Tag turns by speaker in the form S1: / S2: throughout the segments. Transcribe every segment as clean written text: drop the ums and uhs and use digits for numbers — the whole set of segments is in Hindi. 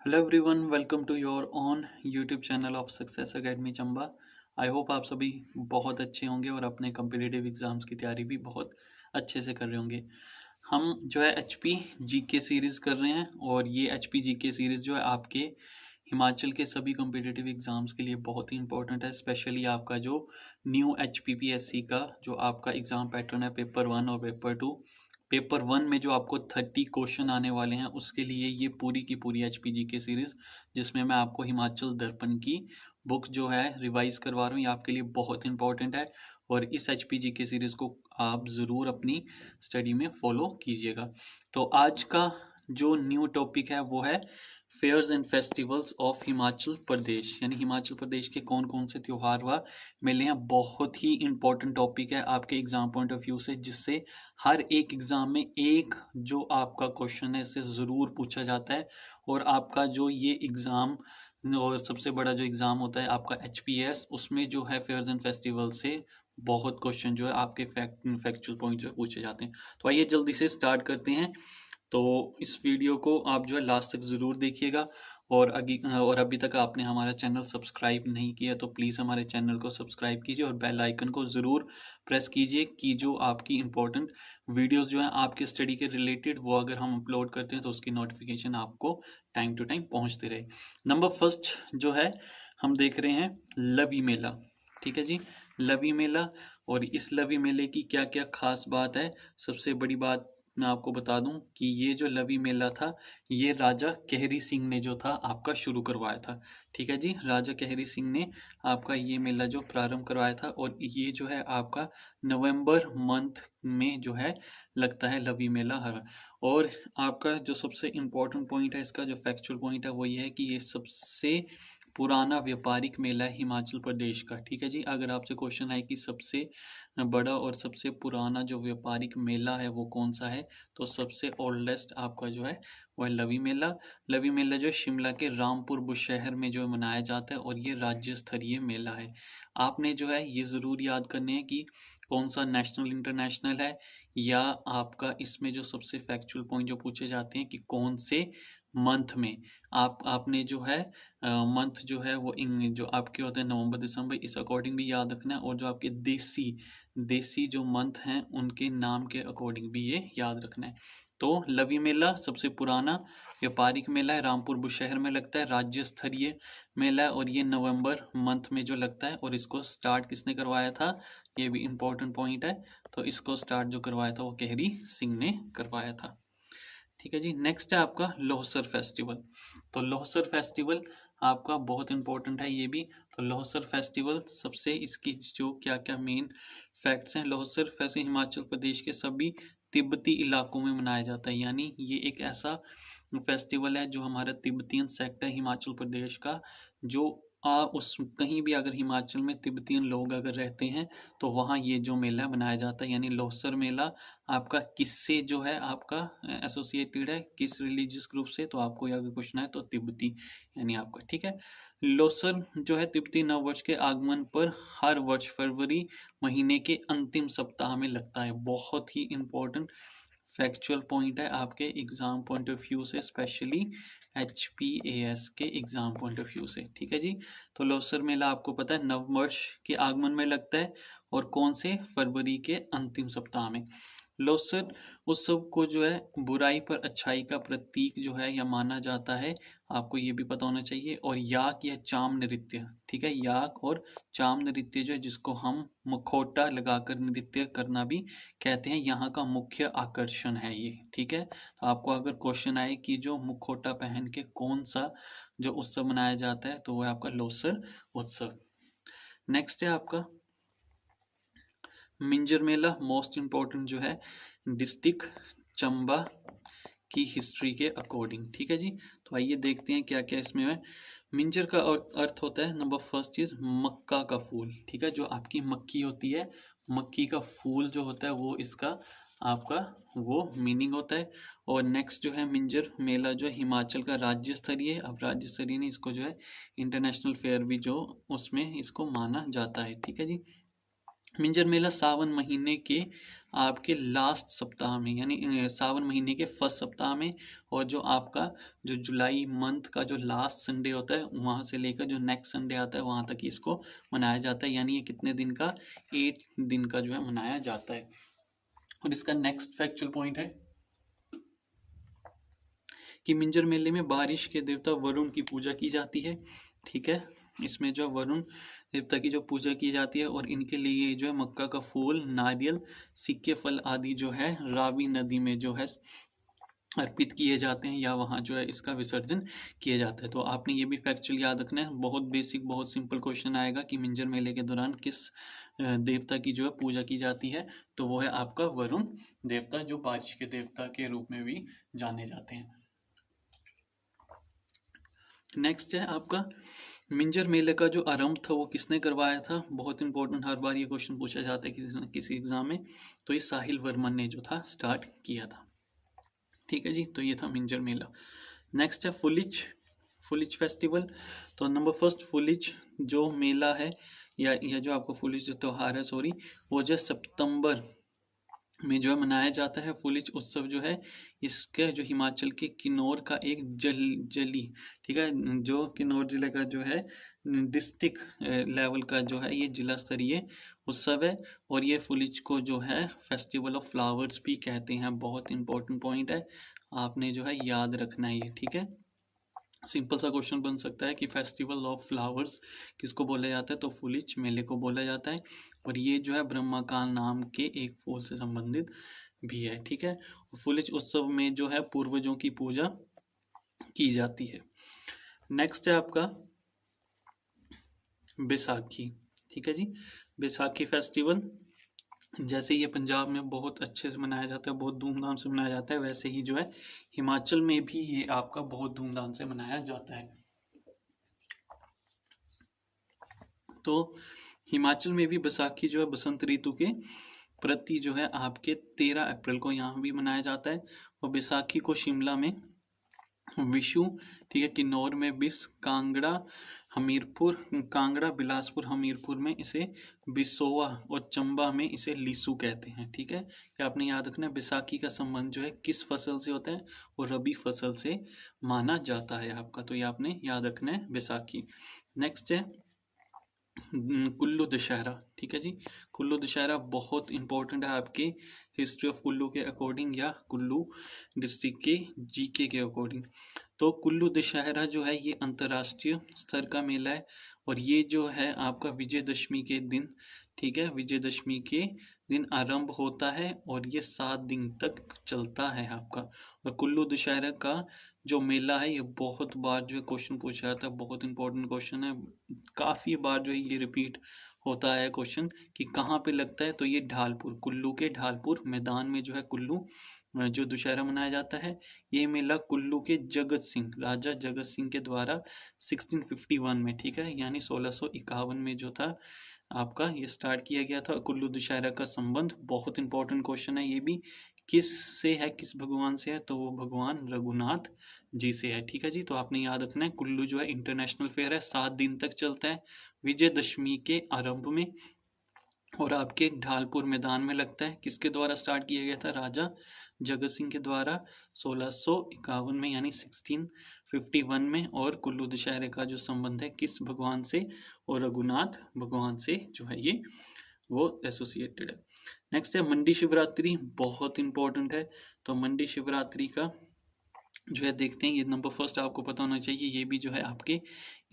S1: Hello everyone, welcome to your on YouTube channel of success academy Chamba. I hope आप सभी बहुत अच्छे होंगे और अपने कम्पिटिटिव एग्ज़ाम्स की तैयारी भी बहुत अच्छे से कर रहे होंगे। हम जो है एच पी जी के सीरीज़ कर रहे हैं और ये एच पी जी के सीरीज़ जो है आपके हिमाचल के सभी कम्पिटिटिव एग्ज़ाम्स के लिए बहुत ही इंपॉर्टेंट है। स्पेशली आपका जो new H P P S C का जो आपका एग्ज़ाम पैटर्न है, पेपर 1 और पेपर 2। पेपर 1 में जो आपको 30 क्वेश्चन आने वाले हैं उसके लिए ये पूरी की पूरी एच पी जी के सीरीज़, जिसमें मैं आपको हिमाचल दर्पण की बुक जो है रिवाइज़ करवा रहा हूँ, ये आपके लिए बहुत इंपॉर्टेंट है। और इस एच पी जी के सीरीज़ को आप ज़रूर अपनी स्टडी में फॉलो कीजिएगा। तो आज का जो न्यू टॉपिक है वो है fairs and festivals of Himachal Pradesh, यानी हिमाचल प्रदेश के कौन कौन से त्यौहार व मेले हैं। बहुत ही इंपॉर्टेंट टॉपिक है आपके एग्जाम पॉइंट ऑफ व्यू से, जिससे हर एक एग्जाम में एक जो आपका क्वेश्चन है इससे ज़रूर पूछा जाता है। और आपका जो ये एग्ज़ाम और सबसे बड़ा जो एग्ज़ाम होता है आपका एच पी एस, उसमें जो है फेयर्स एंड फेस्टिवल से बहुत क्वेश्चन जो है आपके फैक्चुअल पॉइंट जो है पूछे जाते हैं। तो आइए जल्दी से स्टार्ट करते हैं। तो इस वीडियो को आप जो है लास्ट तक ज़रूर देखिएगा। और अभी तक आपने हमारा चैनल सब्सक्राइब नहीं किया तो प्लीज़ हमारे चैनल को सब्सक्राइब कीजिए और बेल आइकन को ज़रूर प्रेस कीजिए कि जो आपकी इम्पोर्टेंट वीडियोस जो हैं आपके स्टडी के रिलेटेड, वो अगर हम अपलोड करते हैं तो उसकी नोटिफिकेशन आपको टाइम टू टाइम पहुंचते रहे। नंबर फर्स्ट जो है हम देख रहे हैं लवी मेला। ठीक है जी, लवी मेला। और इस लवी मेले की क्या क्या खास बात है। सबसे बड़ी बात मैं आपको बता दूं कि ये जो लवी मेला था, ये राजा केहरी सिंह ने जो था आपका शुरू करवाया था। ठीक है जी, राजा केहरी सिंह ने आपका ये मेला जो प्रारंभ करवाया था। और ये जो है आपका नवंबर मंथ में जो है लगता है लवी मेला हर। और आपका जो सबसे इम्पोर्टेंट पॉइंट है, इसका जो फैक्चुअल पॉइंट है वो ये है कि ये सबसे पुराना व्यापारिक मेला है हिमाचल प्रदेश का। ठीक है जी, अगर आपसे क्वेश्चन आए कि सबसे बड़ा और सबसे पुराना जो व्यापारिक मेला है वो कौन सा है, तो सबसे ओल्डेस्ट आपका जो है वो है लवी मेला। लवी मेला जो है शिमला के रामपुर बुशहर में जो है मनाया जाता है और ये राज्य स्तरीय मेला है। आपने जो है ये ज़रूर याद करने हैं कि कौन सा नेशनल इंटरनेशनल है, या आपका इसमें जो सबसे फैक्चुअल पॉइंट जो पूछे जाते हैं कि कौन से मंथ में आपने जो है मंथ जो है वो जो आपके होते हैं नवंबर दिसंबर, इस अकॉर्डिंग भी याद रखना है। और जो आपके देसी देसी जो मंथ हैं उनके नाम के अकॉर्डिंग भी ये याद रखना है। तो लवी मेला सबसे पुराना व्यापारिक मेला है, रामपुर बुशहर में लगता है, राज्य स्तरीय मेला है और ये नवंबर मंथ में जो लगता है। और इसको स्टार्ट किसने करवाया था, ये भी इम्पोर्टेंट पॉइंट है। तो इसको स्टार्ट जो करवाया था वो केहरी सिंह ने करवाया था। ठीक है जी, नेक्स्ट है आपका लोहसर फेस्टिवल। तो लोहसर फेस्टिवल आपका बहुत इंपॉर्टेंट है ये भी। तो लोहसर फेस्टिवल सबसे इसकी जो क्या क्या मेन फैक्ट्स हैं। लोहसर फेस्टिवल हिमाचल प्रदेश के सभी तिब्बती इलाकों में मनाया जाता है, यानी ये एक ऐसा फेस्टिवल है जो हमारा तिब्बतियन सेक्ट है हिमाचल प्रदेश का। जो उस कहीं भी अगर हिमाचल में तिब्बतियन लोग अगर रहते हैं तो वहाँ ये जो मेला मनाया जाता है, यानी लोहसर मेला आपका किससे जो है आपका एसोसिएटेड है, किस रिलीजियस ग्रुप से, तो आपको अगर पूछना है तो तिब्बती यानी आपका। ठीक है, लोसर जो है तिब्बती नववर्ष के आगमन पर हर वर्ष फरवरी महीने के अंतिम सप्ताह में लगता है। बहुत ही इंपॉर्टेंट फैक्चुअल पॉइंट है आपके एग्जाम पॉइंट ऑफ व्यू से, specially H P A S के एग्जाम पॉइंट ऑफ व्यू से। ठीक है जी, तो लोसर मेला आपको पता है नववर्ष के आगमन में लगता है और कौन से, फरवरी के अंतिम सप्ताह में। लोसर उत्सव को जो है बुराई पर अच्छाई का प्रतीक जो है या माना जाता है, आपको ये भी पता होना चाहिए। और याक या चाम नृत्य, ठीक है, याक और चाम नृत्य जो है जिसको हम मुखौटा लगाकर नृत्य करना भी कहते हैं, यहाँ का मुख्य आकर्षण है ये। ठीक है, तो आपको अगर क्वेश्चन आए कि जो मुखौटा पहन के कौन सा जो उत्सव मनाया जाता है, तो वो है आपका लोसर उत्सव। नेक्स्ट है आपका मिंजर मेला, मोस्ट इम्पोर्टेंट जो है डिस्ट्रिक्ट चंबा की हिस्ट्री के अकॉर्डिंग। ठीक है जी, तो आइए देखते हैं क्या क्या इसमें है। मिंजर का अर्थ होता है, नंबर फर्स्ट चीज, मक्का का फूल। ठीक है, जो आपकी मक्की होती है, मक्की का फूल जो होता है वो इसका आपका वो मीनिंग होता है। और नेक्स्ट जो है मिंजर मेला जो है हिमाचल का राज्य स्तरीय, अब राज्य स्तरीय नहीं, इसको जो है इंटरनेशनल फेयर भी जो उसमें इसको माना जाता है। ठीक है जी, मिंजर मेला सावन महीने के आपके लास्ट सप्ताह में, यानी सावन महीने के फर्स्ट सप्ताह में, और जो आपका जो जुलाई मंथ का जो लास्ट संडे होता है वहाँ से लेकर जो नेक्स्ट संडे आता है वहाँ तक इसको मनाया जाता है। यानी ये कितने दिन का, 8 दिन का जो है मनाया जाता है। और इसका नेक्स्ट फैक्चुअल पॉइंट है कि मिंजर मेले में बारिश के देवता वरुण की पूजा की जाती है। ठीक है, इसमें जो वरुण देवता की जो पूजा की जाती है, और इनके लिए जो है मक्का का फूल, नारियल, सिक्के, फल आदि जो है रावी नदी में जो है अर्पित किए जाते हैं, या वहाँ जो है इसका विसर्जन किया जाता है। तो आपने ये भी फैक्चुअल याद रखना है। बहुत बेसिक, बहुत सिंपल क्वेश्चन आएगा कि मिंजर मेले के दौरान किस देवता की जो है पूजा की जाती है, तो वो है आपका वरुण देवता, जो बारिश के देवता के रूप में भी जाने जाते हैं। नेक्स्ट है आपका मिंजर मेले का जो आरंभ था वो किसने करवाया था। बहुत इंपॉर्टेंट, हर बार ये क्वेश्चन पूछा जाता है किसी न किसी एग्जाम में। तो ये साहिल वर्मन ने जो था स्टार्ट किया था। ठीक है जी, तो ये था मिंजर मेला। नेक्स्ट है फुलिच फेस्टिवल। तो नंबर फर्स्ट, फुलिच जो मेला है या जो आपको फुलिच जो त्योहार है, सॉरी, वो जो सितंबर में जो है मनाया जाता है। फुलिच उत्सव जो है इसके जो हिमाचल के किन्नौर का एक जली, ठीक है, जो किन्नौर जिले का जो है डिस्ट्रिक्ट लेवल का जो है ये जिला स्तरीय उत्सव है। और ये फुलिच को जो है फेस्टिवल ऑफ फ्लावर्स भी कहते हैं। बहुत इंपॉर्टेंट पॉइंट है, आपने जो है याद रखना है ये। ठीक है, सिंपल सा क्वेश्चन बन सकता है कि फेस्टिवल ऑफ फ्लावर्स किसको बोला जाता है, तो फुलिच मेले को बोला जाता है। और ये जो है ब्रह्मकाल नाम के एक फूल से संबंधित भी है। ठीक है, फुलिच उत्सव में जो है पूर्वजों की पूजा की जाती है। नेक्स्ट है आपका बैसाखी। ठीक है जी, बैसाखी फेस्टिवल जैसे ये पंजाब में बहुत अच्छे से मनाया जाता है, बहुत धूमधाम से मनाया जाता है, वैसे ही जो है हिमाचल में भी ये आपका बहुत धूमधाम से मनाया जाता है। तो हिमाचल में भी बैसाखी जो है बसंत ऋतु के प्रति जो है आपके 13 अप्रैल को यहाँ भी मनाया जाता है। और बैसाखी को शिमला में विशु, ठीक है, किन्नौर में बिस, कांगड़ा, बिलासपुर, हमीरपुर में इसे बिसोआ, और चंबा में इसे लिसु कहते हैं। ठीक है, ये आपने याद रखना है। बैसाखी का संबंध जो है किस फसल से होता है, और रबी फसल से माना जाता है आपका। तो ये आपने याद रखना है बैसाखी। नेक्स्ट है कुल्लू दशहरा। ठीक है जी, कुल्लू दशहरा बहुत इंपॉर्टेंट है आपके हिस्ट्री ऑफ कुल्लू के अकॉर्डिंग, या कुल्लू डिस्ट्रिक्ट के जीके के अकॉर्डिंग। तो कुल्लू दशहरा जो है ये अंतर्राष्ट्रीय स्तर का मेला है। और ये जो है आपका विजयदशमी के दिन, ठीक है, विजयदशमी के दिन आरंभ होता है, और ये 7 दिन तक चलता है आपका। और कुल्लू दशहरा का जो मेला है ये बहुत बार जो है क्वेश्चन पूछा जाता है, बहुत इंपॉर्टेंट क्वेश्चन है। काफ़ी बार जो है ये रिपीट होता है क्वेश्चन कि कहाँ पे लगता है, तो ये ढालपुर, कुल्लू के ढालपुर मैदान में जो है कुल्लू जो दशहरा मनाया जाता है। ये मेला कुल्लू के राजा जगत सिंह के द्वारा 1651 में, ठीक है, यानी 1651 में जो था आपका ये स्टार्ट किया गया था। कुल्लू दशहरा का संबंध बहुत इंपॉर्टेंट क्वेश्चन है ये भी, किस से है, किस भगवान से है, तो वो भगवान रघुनाथ जी से है। ठीक है जी, तो आपने याद रखना है कुल्लू जो है इंटरनेशनल फेयर है, 7 दिन तक चलता है विजयदशमी के आरंभ में, और आपके ढालपुर मैदान में लगता है। किसके द्वारा स्टार्ट किया गया था, राजा जगत सिंह के द्वारा 1651 में, यानी 1651 में। और कुल्लू दशहरे का जो संबंध है किस भगवान से, और रघुनाथ भगवान से जो है ये वो एसोसिएटेड है। नेक्स्ट है मंडी शिवरात्रि, बहुत इंपॉर्टेंट है। तो मंडी शिवरात्रि का जो है देखते हैं, ये नंबर फर्स्ट आपको पता होना चाहिए, ये भी जो है आपके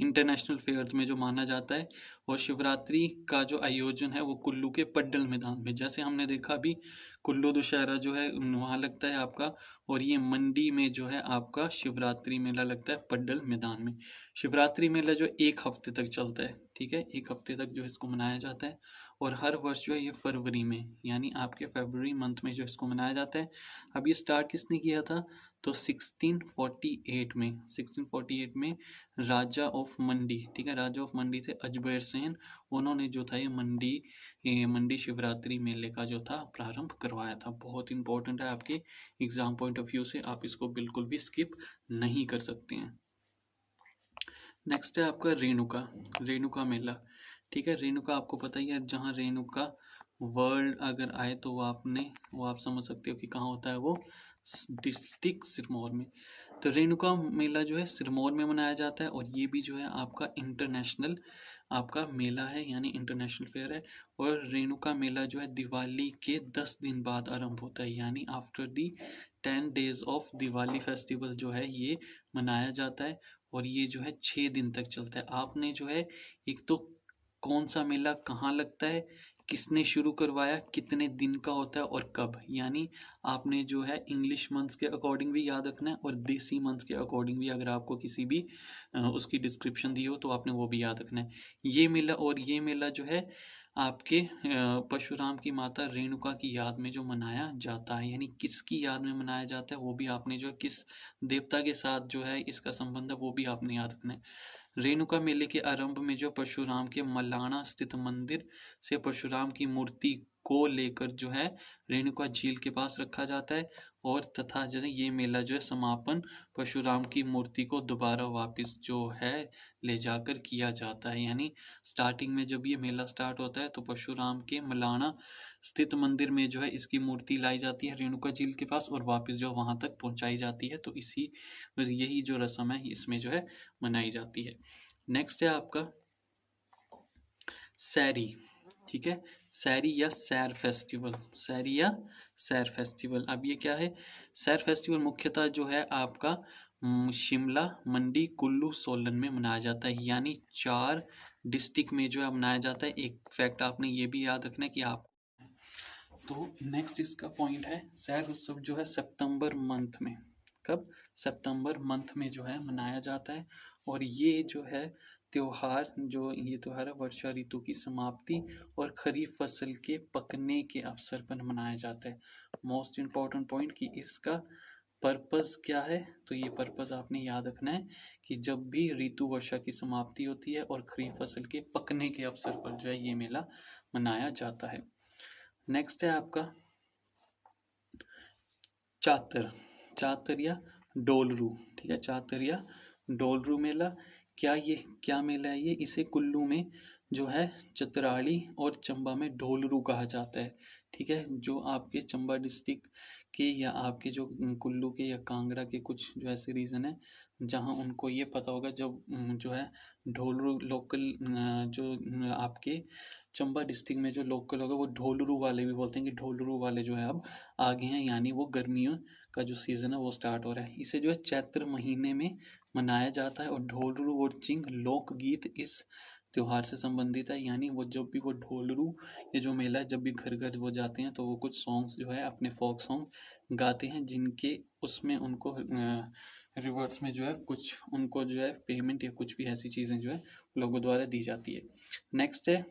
S1: इंटरनेशनल फेयर्स में जो माना जाता है। और शिवरात्रि का जो आयोजन है वो कुल्लू के पड्डल मैदान में, जैसे हमने देखा अभी कुल्लू दशहरा जो है वहाँ लगता है आपका, और ये मंडी में जो है आपका शिवरात्रि मेला लगता है पड्डल मैदान में। शिवरात्रि मेला जो 1 हफ्ते तक चलता है, ठीक है, 1 हफ्ते तक जो इसको मनाया जाता है। और हर वर्ष जो है ये फरवरी में, यानी आपके फरवरी मंथ में जो इसको मनाया जाता है। अब ये स्टार्ट किसने किया था, तो 1648 में राजा ऑफ मंडी, ठीक है, राजा ऑफ मंडी थे अजमेर सेन, उन्होंने जो था ये मंडी शिवरात्रि मेले का जो था प्रारंभ करवाया था। बहुत इंपॉर्टेंट है आपके एग्जाम पॉइंट ऑफ व्यू से, आप इसको बिल्कुल भी स्किप नहीं कर सकते हैं। नेक्स्ट है आपका रेणुका मेला। ठीक है, रेणुका आपको पता ही है, जहाँ रेणुका वर्ल्ड अगर आए तो वो आप समझ सकते हो कि कहाँ होता है वो, डिस्ट्रिक्ट सिरमौर में। तो रेणुका मेला जो है सिरमौर में मनाया जाता है और ये भी जो है आपका इंटरनेशनल आपका मेला है, यानी इंटरनेशनल फेयर है। और रेणुका मेला जो है दिवाली के 10 दिन बाद आरंभ होता है, यानी after the 10 days of Diwali festival जो है ये मनाया जाता है। और ये जो है 6 दिन तक चलता है। आपने जो है एक तो कौन सा मेला कहाँ लगता है, किसने शुरू करवाया, कितने दिन का होता है और कब, यानी आपने जो है इंग्लिश मंथ्स के अकॉर्डिंग भी याद रखना है और देसी मंथ्स के अकॉर्डिंग भी, अगर आपको किसी भी उसकी डिस्क्रिप्शन दी हो तो आपने वो भी याद रखना है। ये मेला जो है आपके परशुराम की माता रेणुका की याद में जो मनाया जाता है, यानी किसकी याद में मनाया जाता है वो भी आपने जो है किस देवता के साथ जो है इसका संबंध है वो भी आपने याद रखना है। रेणुका मेले के आरंभ में जो परशुराम के मलाना स्थित मंदिर से परशुराम की मूर्ति को लेकर जो है रेणुका झील के पास रखा जाता है। और तथा जो है ये मेला जो है समापन परशुराम की मूर्ति को दोबारा वापस जो है ले जाकर किया जाता है। यानी स्टार्टिंग में जब ये मेला स्टार्ट होता है तो परशुराम के मलाना स्थित मंदिर में जो है इसकी मूर्ति लाई जाती है रेणुका झील के पास और वापस जो वहां तक पहुंचाई जाती है। तो इसी यही जो रस्म है इसमें जो है मनाई जाती है। नेक्स्ट है आपका सैरी, ठीक है, सैरी या सैर फेस्टिवल, सैरी या सैर फेस्टिवल। अब ये क्या है, सैर फेस्टिवल मुख्यतः जो है आपका शिमला, मंडी, कुल्लू, सोलन में मनाया जाता है, यानी 4 डिस्ट्रिक्ट में जो है मनाया जाता है। एक फैक्ट आपने ये भी याद रखना है कि आप, तो नेक्स्ट इसका पॉइंट है सैर उत्सव जो है सितंबर मंथ में, कब, सितंबर मंथ में जो है मनाया जाता है। और ये जो है त्योहार है वर्षा ऋतु की समाप्ति और खरीफ फसल के पकने के अवसर पर मनाया जाता है। मोस्ट इम्पॉर्टेंट पॉइंट कि इसका पर्पस क्या है, तो ये पर्पस आपने याद रखना है कि जब भी ऋतु वर्षा की समाप्ति होती है और खरीफ फसल के पकने के अवसर पर जो है ये मेला मनाया जाता है। नेक्स्ट है आपका चातर, चातर या डोलरू, ठीक है, चातर या डोलरू मेला। क्या मेला है ये, इसे कुल्लू में जो है चतराड़ी और चंबा में डोलरू कहा जाता है। ठीक है, जो आपके चंबा डिस्ट्रिक्ट के या आपके जो कुल्लू के या कांगड़ा के कुछ जो ऐसे रीजन है जहाँ उनको ये पता होगा, जब जो है ढोलरू लोकल जो आपके चंबा डिस्ट्रिक्ट में जो लोकल होगा वो ढोलरू वाले भी बोलते हैं कि ढोलरू वाले जो है अब आगे हैं, यानी वो गर्मियों का जो सीज़न है वो स्टार्ट हो रहा है। इसे जो है चैत्र महीने में मनाया जाता है और ढोलरू और चिंग लोकगीत इस त्योहार से संबंधित है। यानी वो जब भी वो ढोलरू ये जो मेला है जब भी घर घर वो जाते हैं तो वो कुछ सॉन्ग्स जो है अपने फोक सॉन्ग गाते हैं, जिनके उसमें उनको रिवर्स में जो है कुछ उनको जो है पेमेंट या कुछ भी ऐसी चीज़ें जो है लोगों द्वारा दी जाती है। नेक्स्ट है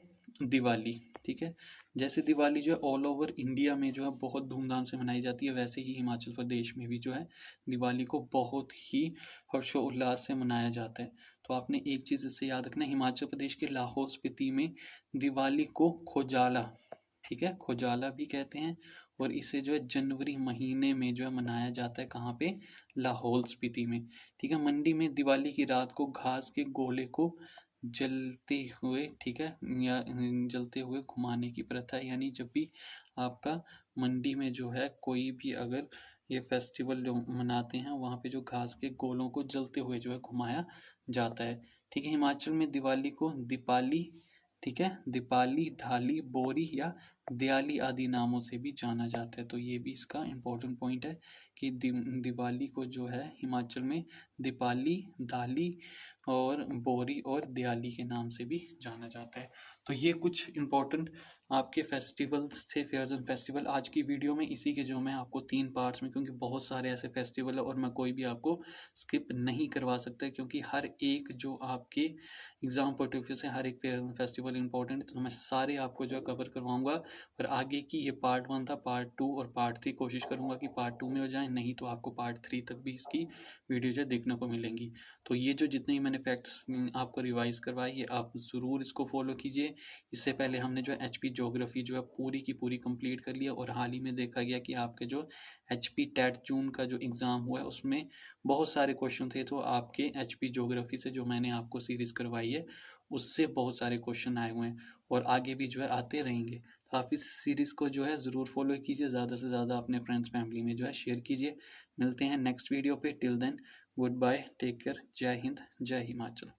S1: दिवाली, ठीक है। जैसे दिवाली जो है ऑल ओवर इंडिया में जो है बहुत धूमधाम से मनाई जाती है, वैसे ही हिमाचल प्रदेश में भी जो है दिवाली को बहुत ही हर्षोल्लास से मनाया जाता है। तो आपने एक चीज़ इससे याद रखना है, हिमाचल प्रदेश के लाहौल स्पीति में दिवाली को खोजाला, ठीक है, खोजाला भी कहते हैं। और इसे जो है जनवरी महीने में जो है मनाया जाता है, कहाँ पे, लाहौल स्पीति में। ठीक है, मंडी में दिवाली की रात को घास के गोले को जलते हुए, ठीक है, या जलते हुए घुमाने की प्रथा है। यानी जब भी आपका मंडी में जो है कोई भी अगर ये फेस्टिवल जो मनाते हैं वहाँ पे जो घास के गोलों को जलते हुए जो है घुमाया जाता है। ठीक है, हिमाचल में दिवाली को दीपाली, ठीक है, दीपाली, धाली, बोरी या दियाली आदि नामों से भी जाना जाता है। तो ये भी इसका इम्पोर्टेंट पॉइंट है कि दिवाली को जो है हिमाचल में दीपाली, दाली और बोरी और दियाली के नाम से भी जाना जाता है। तो ये कुछ इम्पोर्टेंट आपके फेस्टिवल्स थे, फेयर्स एंड फेस्टिवल। आज की वीडियो में इसी के जो मैं आपको 3 पार्ट्स में, क्योंकि बहुत सारे ऐसे फेस्टिवल है और मैं कोई भी आपको स्किप नहीं करवा सकता, क्योंकि हर एक जो आपके एग्जाम पॉइंट ऑफ व्यू से हर एक फेयर एंड फेस्टिवल इंपॉर्टेंट है, तो मैं सारे आपको जो है कवर करवाऊंगा। पर आगे की ये पार्ट 1 था, पार्ट 2 और पार्ट 3 कोशिश करूंगा कि पार्ट 2 में हो जाए, नहीं तो आपको पार्ट 3 तक भी इसकी वीडियो जो है देखने को मिलेंगी। तो ये जो जितने ही मैंने फैक्ट्स आपको रिवाइज करवाए ये आप ज़रूर इसको फॉलो कीजिए। इससे पहले हमने जो एचपी ज्योग्राफी जो है पूरी की पूरी कंप्लीट कर लिया और हाल ही में देखा गया कि आपके जो HP टेट जून का जो एग्ज़ाम हुआ है उसमें बहुत सारे क्वेश्चन थे, तो आपके HP ज्योग्राफी से जो मैंने आपको सीरीज़ करवाई है उससे बहुत सारे क्वेश्चन आए हुए हैं और आगे भी जो है आते रहेंगे। तो आप इस सीरीज़ को जो है ज़रूर फॉलो कीजिए, ज़्यादा से ज़्यादा अपने फ्रेंड्स फैमिली में जो है शेयर कीजिए। मिलते हैं नेक्स्ट वीडियो पे, till then goodbye, take care, जय हिंद, जय हिमाचल।